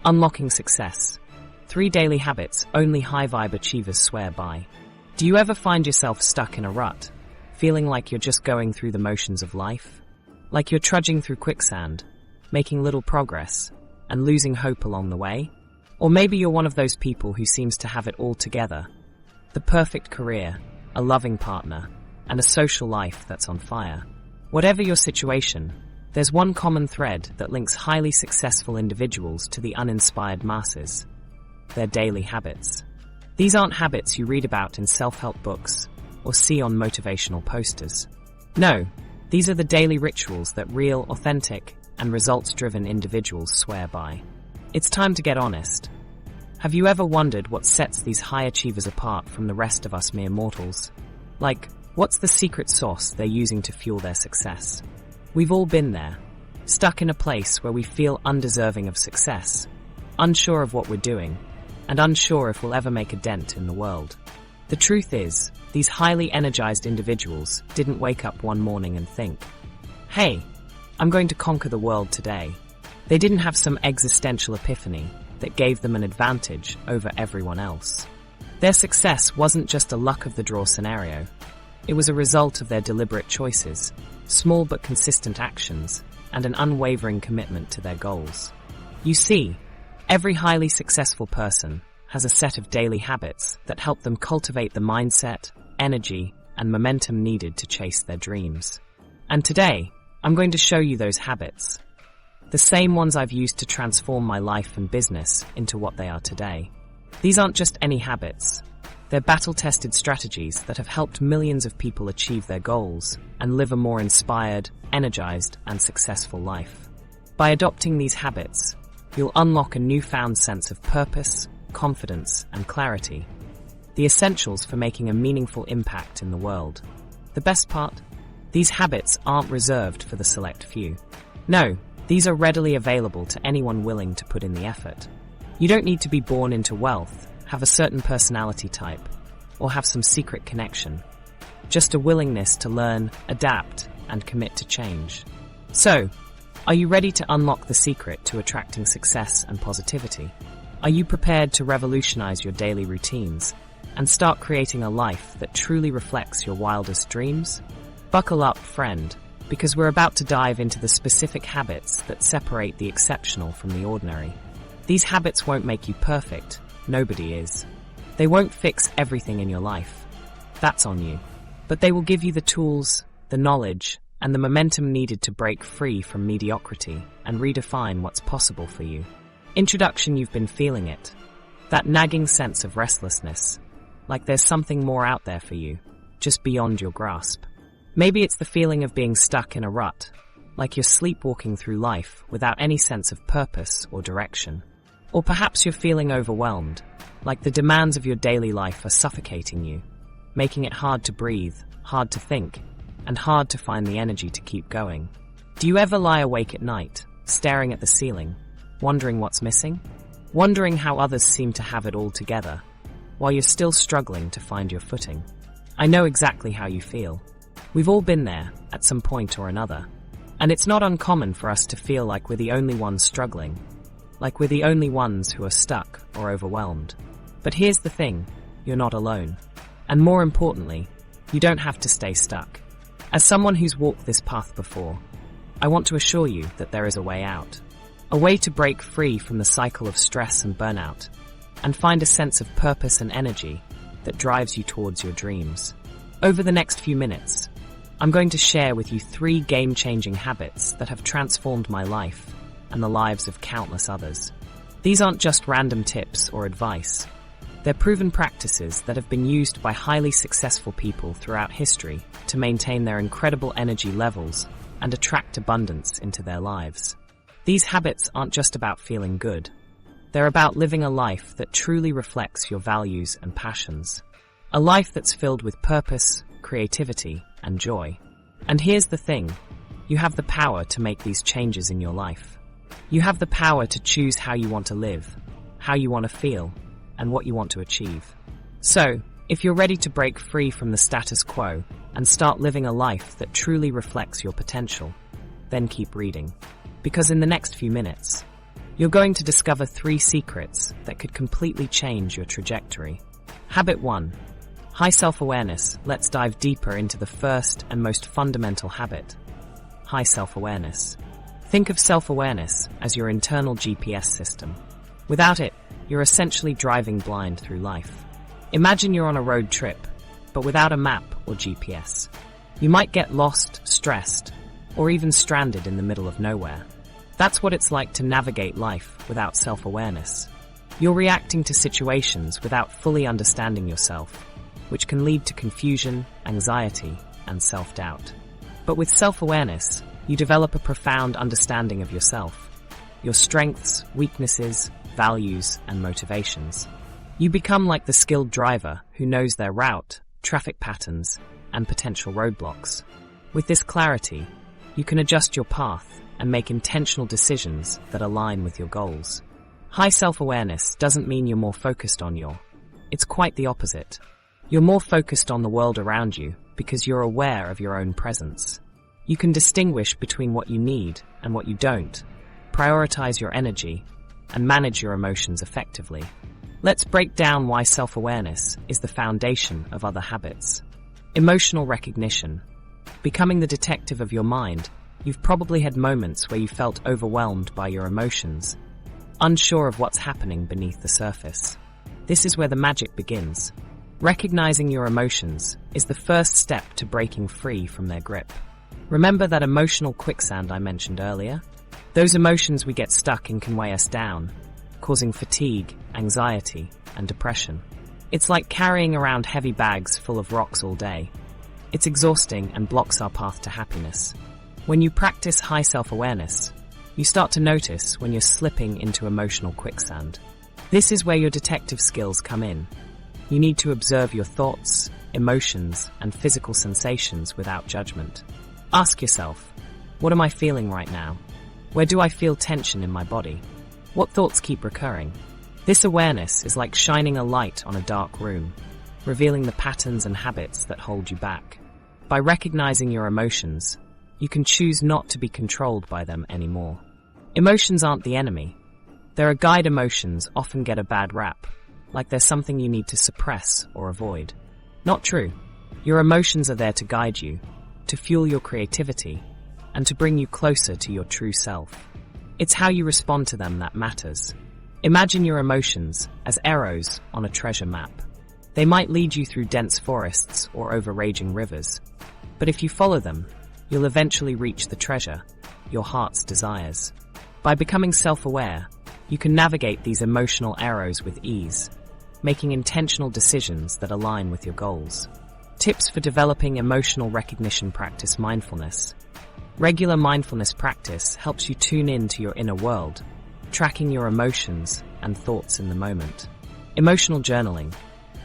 Unlocking success. 3 daily habits only high-vibe achievers swear by. Do you ever find yourself stuck in a rut, feeling like you're just going through the motions of life? Like you're trudging through quicksand, making little progress, and losing hope along the way? Or maybe you're one of those people who seems to have it all together. The perfect career, a loving partner, and a social life that's on fire. Whatever your situation, there's one common thread that links highly successful individuals to the uninspired masses: their daily habits. These aren't habits you read about in self-help books or see on motivational posters. No, these are the daily rituals that real, authentic, and results-driven individuals swear by. It's time to get honest. Have you ever wondered what sets these high achievers apart from the rest of us mere mortals? Like, what's the secret sauce they're using to fuel their success? We've all been there, stuck in a place where we feel undeserving of success, unsure of what we're doing, and unsure if we'll ever make a dent in the world. The truth is, these highly energized individuals didn't wake up one morning and think, "Hey, I'm going to conquer the world today." They didn't have some existential epiphany that gave them an advantage over everyone else. Their success wasn't just a luck of the draw scenario. It was a result of their deliberate choices, small but consistent actions, and an unwavering commitment to their goals. You see, every highly successful person has a set of daily habits that help them cultivate the mindset, energy, and momentum needed to chase their dreams. And today, I'm going to show you those habits. The same ones I've used to transform my life and business into what they are today. These aren't just any habits. They're battle-tested strategies that have helped millions of people achieve their goals and live a more inspired, energized, and successful life. By adopting these habits, you'll unlock a newfound sense of purpose, confidence, and clarity. The essentials for making a meaningful impact in the world. The best part? These habits aren't reserved for the select few. No, these are readily available to anyone willing to put in the effort. You don't need to be born into wealth, have a certain personality type, or have some secret connection. Just a willingness to learn, adapt, and commit to change. So, are you ready to unlock the secret to attracting success and positivity? Are you prepared to revolutionize your daily routines and start creating a life that truly reflects your wildest dreams? Buckle up, friend, because we're about to dive into the specific habits that separate the exceptional from the ordinary. These habits won't make you perfect. Nobody is. They won't fix everything in your life. That's on you. But they will give you the tools, the knowledge, and the momentum needed to break free from mediocrity and redefine what's possible for you. Introduction. You've been feeling it. That nagging sense of restlessness. Like there's something more out there for you, just beyond your grasp. Maybe it's the feeling of being stuck in a rut, like you're sleepwalking through life without any sense of purpose or direction. Or perhaps you're feeling overwhelmed, like the demands of your daily life are suffocating you, making it hard to breathe, hard to think, and hard to find the energy to keep going. Do you ever lie awake at night, staring at the ceiling, wondering what's missing? Wondering how others seem to have it all together, while you're still struggling to find your footing? I know exactly how you feel. We've all been there, at some point or another. And it's not uncommon for us to feel like we're the only ones struggling, like we're the only ones who are stuck or overwhelmed. But here's the thing, you're not alone. And more importantly, you don't have to stay stuck. As someone who's walked this path before, I want to assure you that there is a way out. A way to break free from the cycle of stress and burnout, and find a sense of purpose and energy that drives you towards your dreams. Over the next few minutes, I'm going to share with you 3 game-changing habits that have transformed my life and the lives of countless others. These aren't just random tips or advice. They're proven practices that have been used by highly successful people throughout history to maintain their incredible energy levels and attract abundance into their lives. These habits aren't just about feeling good. They're about living a life that truly reflects your values and passions. A life that's filled with purpose, creativity, and joy. And here's the thing, you have the power to make these changes in your life. You have the power to choose how you want to live, how you want to feel, and what you want to achieve. So, if you're ready to break free from the status quo and start living a life that truly reflects your potential, then keep reading. Because in the next few minutes, You're going to discover 3 secrets that could completely change your trajectory. Habit 1. High self-awareness. Let's dive deeper into the first and most fundamental habit. High self-awareness. Think of self-awareness as your internal GPS system. Without it, you're essentially driving blind through life. Imagine you're on a road trip, but without a map or GPS. You might get lost, stressed, or even stranded in the middle of nowhere. That's what it's like to navigate life without self-awareness. You're reacting to situations without fully understanding yourself, which can lead to confusion, anxiety, and self-doubt. But with self-awareness, you develop a profound understanding of yourself, your strengths, weaknesses, values, and motivations. You become like the skilled driver who knows their route, traffic patterns, and potential roadblocks. With this clarity, you can adjust your path and make intentional decisions that align with your goals. High self-awareness doesn't mean you're more focused on it's quite the opposite. You're more focused on the world around you because you're aware of your own presence. You can distinguish between what you need and what you don't, prioritize your energy, and manage your emotions effectively. Let's break down why self-awareness is the foundation of other habits. Emotional recognition. Becoming the detective of your mind, you've probably had moments where you felt overwhelmed by your emotions, unsure of what's happening beneath the surface. This is where the magic begins. Recognizing your emotions is the first step to breaking free from their grip. Remember that emotional quicksand I mentioned earlier? Those emotions we get stuck in can weigh us down, causing fatigue, anxiety, and depression. It's like carrying around heavy bags full of rocks all day. It's exhausting and blocks our path to happiness. When you practice high self-awareness, you start to notice when you're slipping into emotional quicksand. This is where your detective skills come in. You need to observe your thoughts, emotions, and physical sensations without judgment. Ask yourself, what am I feeling right now? Where do I feel tension in my body? What thoughts keep recurring? This awareness is like shining a light on a dark room, revealing the patterns and habits that hold you back. By recognizing your emotions, you can choose not to be controlled by them anymore. Emotions aren't the enemy. Their guide. Emotions often get a bad rap, like they're something you need to suppress or avoid. Not true. Your emotions are there to guide you, to fuel your creativity, and to bring you closer to your true self. It's how you respond to them that matters. Imagine your emotions as arrows on a treasure map. They might lead you through dense forests or over raging rivers, but if you follow them, you'll eventually reach the treasure, your heart's desires. By becoming self-aware, you can navigate these emotional arrows with ease, making intentional decisions that align with your goals. Tips for developing emotional recognition. Practice mindfulness. Regular mindfulness practice helps you tune in to your inner world, tracking your emotions and thoughts in the moment. Emotional journaling.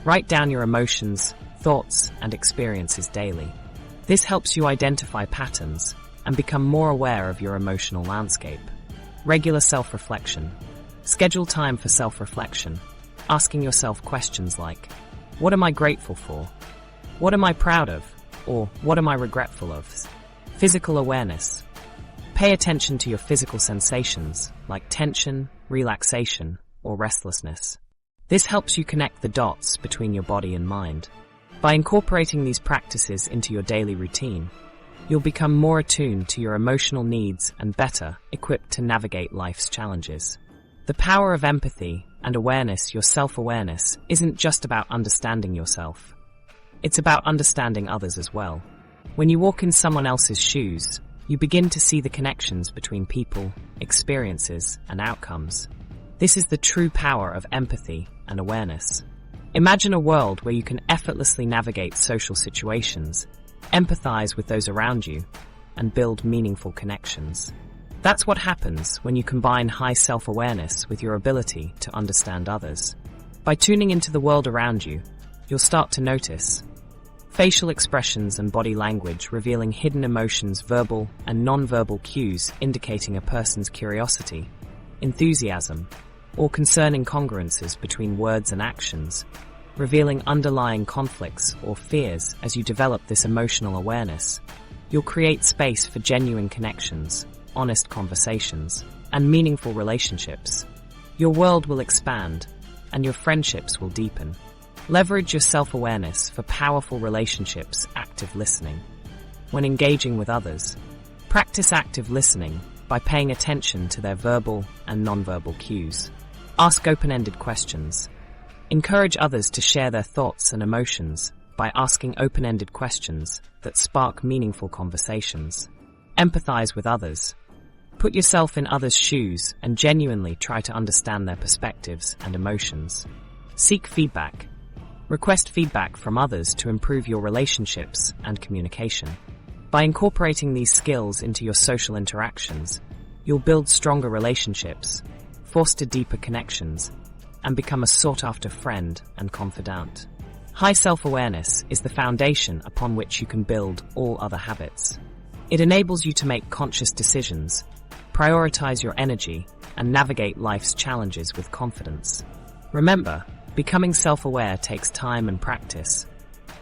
Write down your emotions, thoughts, and experiences daily. This helps you identify patterns and become more aware of your emotional landscape. Regular self-reflection. Schedule time for self-reflection, asking yourself questions like, what am I grateful for? What am I proud of? Or what am I regretful of? Physical awareness. Pay attention to your physical sensations like tension, relaxation, or restlessness. This helps you connect the dots between your body and mind. By incorporating these practices into your daily routine, you'll become more attuned to your emotional needs and better equipped to navigate life's challenges. The power of empathy and awareness. Your self-awareness isn't just about understanding yourself. It's about understanding others as well. When you walk in someone else's shoes, you begin to see the connections between people, experiences, and outcomes. This is the true power of empathy and awareness. Imagine a world where you can effortlessly navigate social situations, empathize with those around you, and build meaningful connections. That's what happens when you combine high self-awareness with your ability to understand others. By tuning into the world around you, you'll start to notice facial expressions and body language revealing hidden emotions, verbal and non-verbal cues indicating a person's curiosity, enthusiasm, or concerning incongruences between words and actions, revealing underlying conflicts or fears. As you develop this emotional awareness, you'll create space for genuine connections, honest conversations, and meaningful relationships, your world will expand and your friendships will deepen. Leverage your self-awareness for powerful relationships. Active listening. When engaging with others, practice active listening by paying attention to their verbal and nonverbal cues. Ask open-ended questions. Encourage others to share their thoughts and emotions by asking open-ended questions that spark meaningful conversations. Empathize with others. Put yourself in others' shoes and genuinely try to understand their perspectives and emotions. Seek feedback. Request feedback from others to improve your relationships and communication. By incorporating these skills into your social interactions, you'll build stronger relationships, foster deeper connections, and become a sought-after friend and confidant. High self-awareness is the foundation upon which you can build all other habits. It enables you to make conscious decisions, prioritize your energy, and navigate life's challenges with confidence. Remember, becoming self-aware takes time and practice,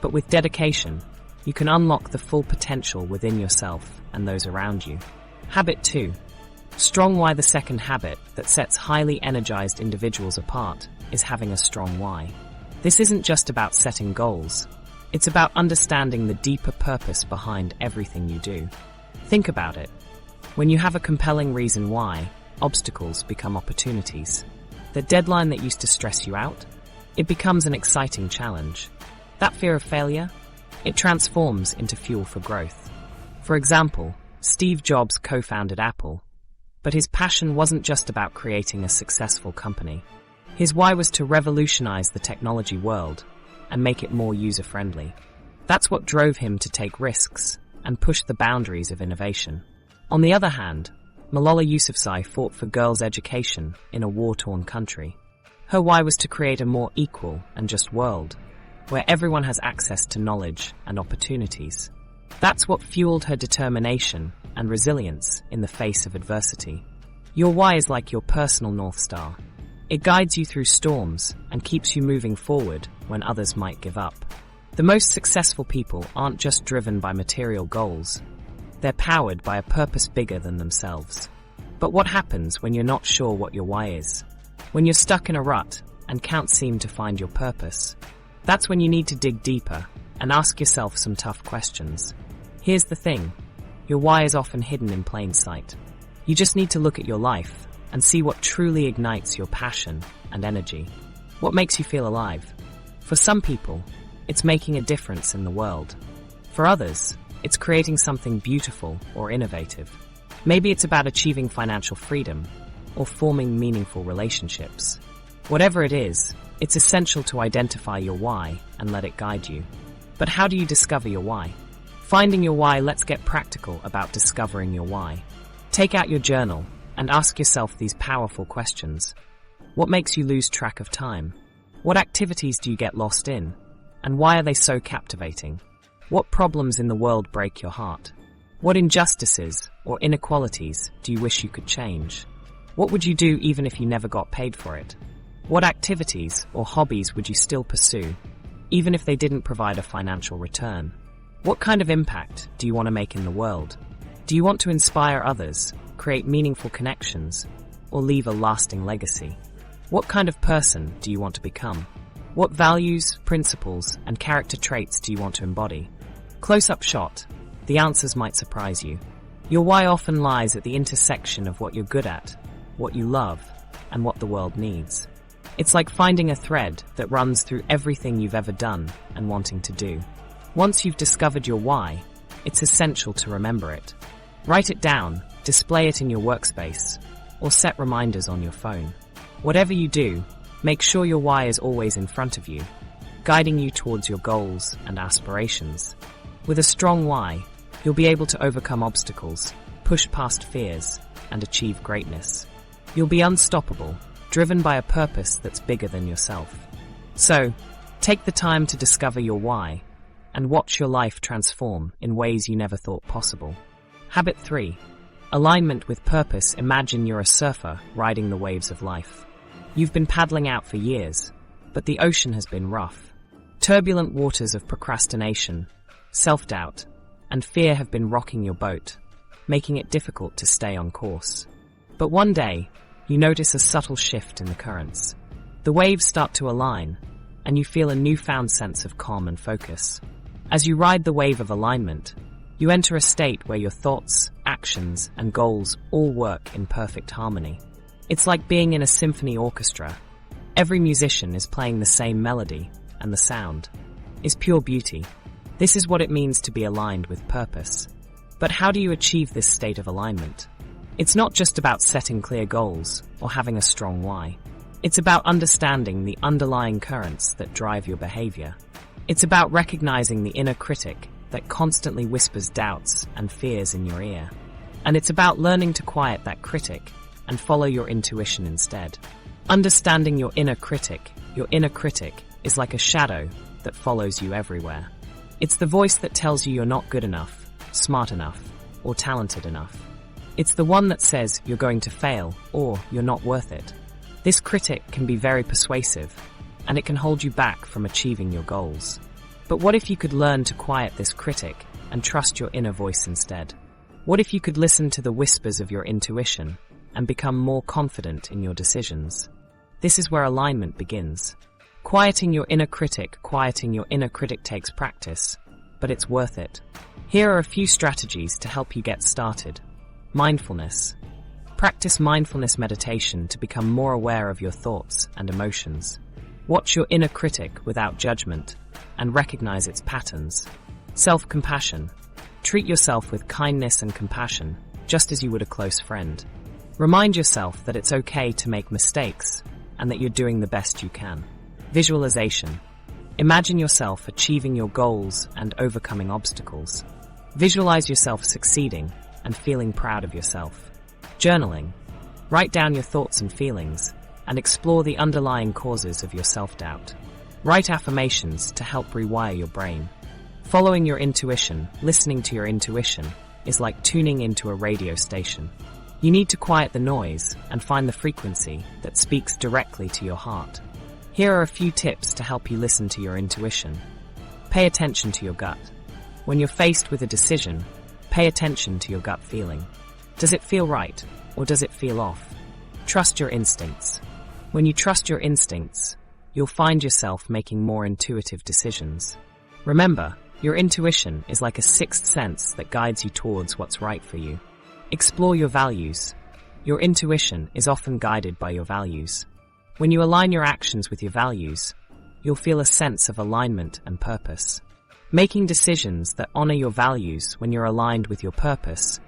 but with dedication, you can unlock the full potential within yourself and those around you. Habit 2. Strong why. The second habit that sets highly energized individuals apart is having a strong why. This isn't just about setting goals. It's about understanding the deeper purpose behind everything you do. Think about it. When you have a compelling reason why, obstacles become opportunities. The deadline that used to stress you out, it becomes an exciting challenge. That fear of failure, it transforms into fuel for growth. For example, Steve Jobs co-founded Apple, but his passion wasn't just about creating a successful company. His why was to revolutionize the technology world and make it more user-friendly. That's what drove him to take risks and push the boundaries of innovation. On the other hand, Malala Yousafzai fought for girls' education in a war-torn country. Her why was to create a more equal and just world, where everyone has access to knowledge and opportunities. That's what fueled her determination and resilience in the face of adversity. Your why is like your personal North Star. It guides you through storms and keeps you moving forward when others might give up. The most successful people aren't just driven by material goals. They're powered by a purpose bigger than themselves. But what happens when you're not sure what your why is? When you're stuck in a rut and can't seem to find your purpose? That's when you need to dig deeper and ask yourself some tough questions. Here's the thing. Your why is often hidden in plain sight. You just need to look at your life and see what truly ignites your passion and energy. What makes you feel alive? For some people, it's making a difference in the world. For others, it's creating something beautiful or innovative. Maybe it's about achieving financial freedom or forming meaningful relationships. Whatever it is, it's essential to identify your why and let it guide you. But how do you discover your why? Finding your why. Let's get practical about discovering your why. Take out your journal and ask yourself these powerful questions. What makes you lose track of time? What activities do you get lost in? And why are they so captivating? What problems in the world break your heart? What injustices or inequalities do you wish you could change? What would you do even if you never got paid for it? What activities or hobbies would you still pursue, even if they didn't provide a financial return? What kind of impact do you want to make in the world? Do you want to inspire others, create meaningful connections, or leave a lasting legacy? What kind of person do you want to become? What values, principles, and character traits do you want to embody? Close-up shot. The answers might surprise you. Your why often lies at the intersection of what you're good at, what you love, and what the world needs. It's like finding a thread that runs through everything you've ever done and wanting to do. Once you've discovered your why, it's essential to remember it. Write it down, display it in your workspace, or set reminders on your phone. Whatever you do, make sure your why is always in front of you, guiding you towards your goals and aspirations. With a strong why, you'll be able to overcome obstacles, push past fears, and achieve greatness. You'll be unstoppable, driven by a purpose that's bigger than yourself. So, take the time to discover your why and watch your life transform in ways you never thought possible. Habit 3. Alignment with purpose. Imagine you're a surfer riding the waves of life. You've been paddling out for years, but the ocean has been rough. Turbulent waters of procrastination, self-doubt, and fear have been rocking your boat, making it difficult to stay on course. But one day, you notice a subtle shift in the currents. The waves start to align, and you feel a newfound sense of calm and focus. As you ride the wave of alignment, you enter a state where your thoughts, actions, and goals all work in perfect harmony. It's like being in a symphony orchestra. Every musician is playing the same melody, and the sound is pure beauty. This is what it means to be aligned with purpose. But how do you achieve this state of alignment? It's not just about setting clear goals or having a strong why. It's about understanding the underlying currents that drive your behavior. It's about recognizing the inner critic that constantly whispers doubts and fears in your ear. And it's about learning to quiet that critic and follow your intuition instead. Understanding your inner critic is like a shadow that follows you everywhere. It's the voice that tells you you're not good enough, smart enough, or talented enough. It's the one that says you're going to fail or you're not worth it. This critic can be very persuasive, and it can hold you back from achieving your goals. But what if you could learn to quiet this critic and trust your inner voice instead? What if you could listen to the whispers of your intuition and become more confident in your decisions? This is where alignment begins. Quieting your inner critic takes practice, but it's worth it. Here are a few strategies to help you get started. Mindfulness. Practice mindfulness meditation to become more aware of your thoughts and emotions. Watch your inner critic without judgment and recognize its patterns. Self-compassion. Treat yourself with kindness and compassion, just as you would a close friend. Remind yourself that it's okay to make mistakes and that you're doing the best you can. Visualization. Imagine yourself achieving your goals and overcoming obstacles. Visualize yourself succeeding and feeling proud of yourself. Journaling. Write down your thoughts and feelings and explore the underlying causes of your self-doubt. Write affirmations to help rewire your brain. Following your intuition, listening to your intuition, is like tuning into a radio station. You need to quiet the noise and find the frequency that speaks directly to your heart. Here are a few tips to help you listen to your intuition. Pay attention to your gut. When you're faced with a decision, pay attention to your gut feeling. Does it feel right, or does it feel off? Trust your instincts. When you trust your instincts, you'll find yourself making more intuitive decisions. Remember, your intuition is like a sixth sense that guides you towards what's right for you. Explore your values. Your intuition is often guided by your values. When you align your actions with your values, you'll feel a sense of alignment and purpose. Making decisions that honor your values when you're aligned with your purpose.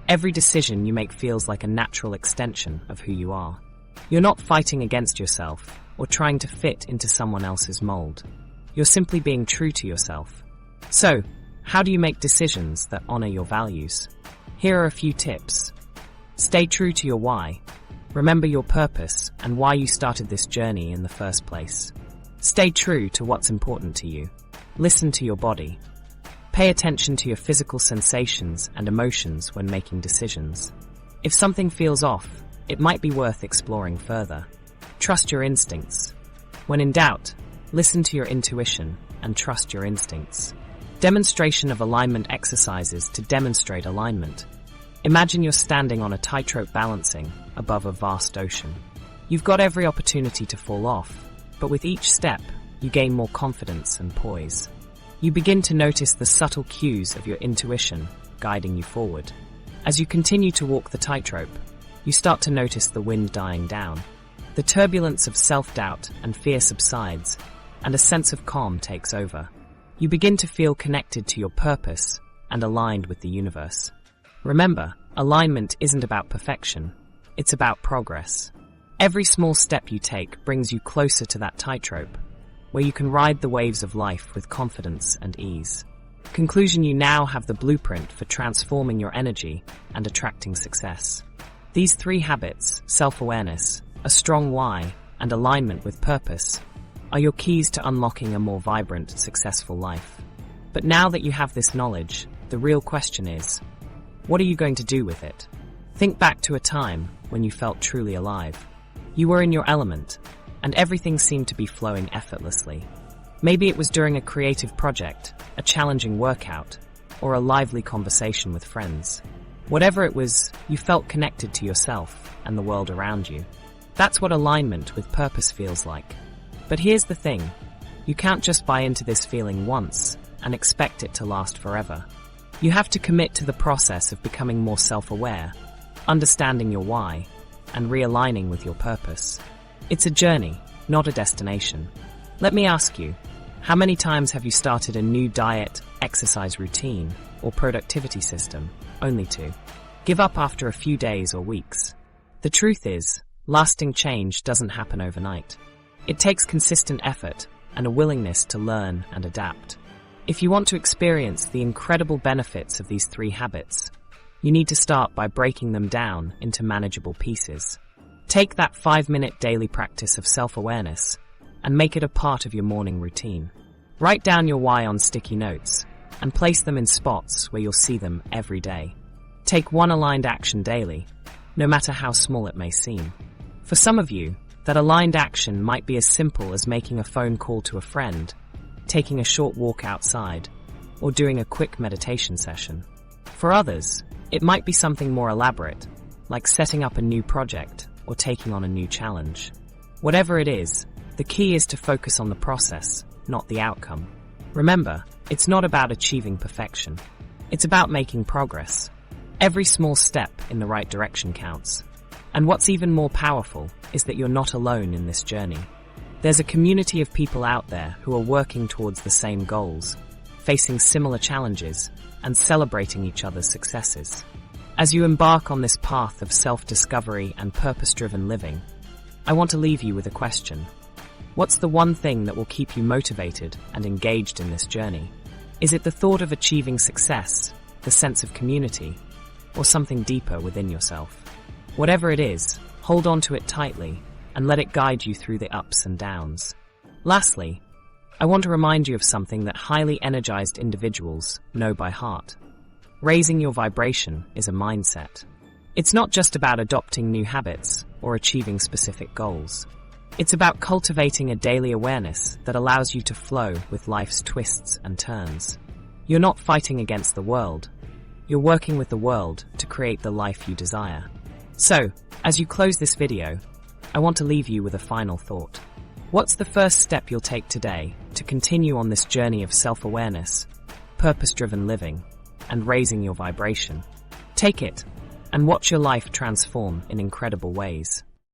Every decision you make feels like a natural extension of who you are. You're not fighting against yourself or trying to fit into someone else's mold. You're simply being true to yourself. So, how do you make decisions that honor your values? Here are a few tips. Stay true to your why. Remember your purpose and why you started this journey in the first place. Stay true to what's important to you. Listen to your body. Pay attention to your physical sensations and emotions when making decisions. If something feels off, it might be worth exploring further. Trust your instincts. When in doubt, listen to your intuition and trust your instincts. Demonstration of alignment exercises to demonstrate alignment. Imagine you're standing on a tightrope balancing above a vast ocean. You've got every opportunity to fall off, but with each step, you gain more confidence and poise. You begin to notice the subtle cues of your intuition guiding you forward. As you continue to walk the tightrope, you start to notice the wind dying down. The turbulence of self-doubt and fear subsides, and a sense of calm takes over. You begin to feel connected to your purpose and aligned with the universe. Remember, alignment isn't about perfection, it's about progress. Every small step you take brings you closer to that tightrope, where you can ride the waves of life with confidence and ease. Conclusion: you now have the blueprint for transforming your energy and attracting success. These 3 habits, self-awareness, a strong why, and alignment with purpose, are your keys to unlocking a more vibrant, successful life. But now that you have this knowledge, the real question is, what are you going to do with it? Think back to a time when you felt truly alive. You were in your element, and everything seemed to be flowing effortlessly. Maybe it was during a creative project, a challenging workout, or a lively conversation with friends. Whatever it was, you felt connected to yourself and the world around you. That's what alignment with purpose feels like. But here's the thing. You can't just buy into this feeling once and expect it to last forever. You have to commit to the process of becoming more self-aware, understanding your why, and realigning with your purpose. It's a journey, not a destination. Let me ask you, how many times have you started a new diet, exercise routine, or productivity system, only to give up after a few days or weeks? The truth is, lasting change doesn't happen overnight. It takes consistent effort and a willingness to learn and adapt. If you want to experience the incredible benefits of these 3 habits, you need to start by breaking them down into manageable pieces. Take that 5-minute daily practice of self-awareness and make it a part of your morning routine. Write down your why on sticky notes and place them in spots where you'll see them every day. Take one aligned action daily, no matter how small it may seem. For some of you, that aligned action might be as simple as making a phone call to a friend, taking a short walk outside, or doing a quick meditation session. For others, it might be something more elaborate, like setting up a new project or taking on a new challenge. Whatever it is, the key is to focus on the process, not the outcome. Remember, it's not about achieving perfection. It's about making progress. Every small step in the right direction counts. And what's even more powerful is that you're not alone in this journey. There's a community of people out there who are working towards the same goals, facing similar challenges, and celebrating each other's successes. As you embark on this path of self-discovery and purpose-driven living, I want to leave you with a question. What's the one thing that will keep you motivated and engaged in this journey? Is it the thought of achieving success, the sense of community, or something deeper within yourself? Whatever it is, hold on to it tightly and let it guide you through the ups and downs. Lastly, I want to remind you of something that highly energized individuals know by heart. Raising your vibration is a mindset. It's not just about adopting new habits or achieving specific goals. It's about cultivating a daily awareness that allows you to flow with life's twists and turns. You're not fighting against the world. You're working with the world to create the life you desire. So, as you close this video, I want to leave you with a final thought. What's the first step you'll take today to continue on this journey of self-awareness, purpose-driven living, and raising your vibration? Take it and watch your life transform in incredible ways.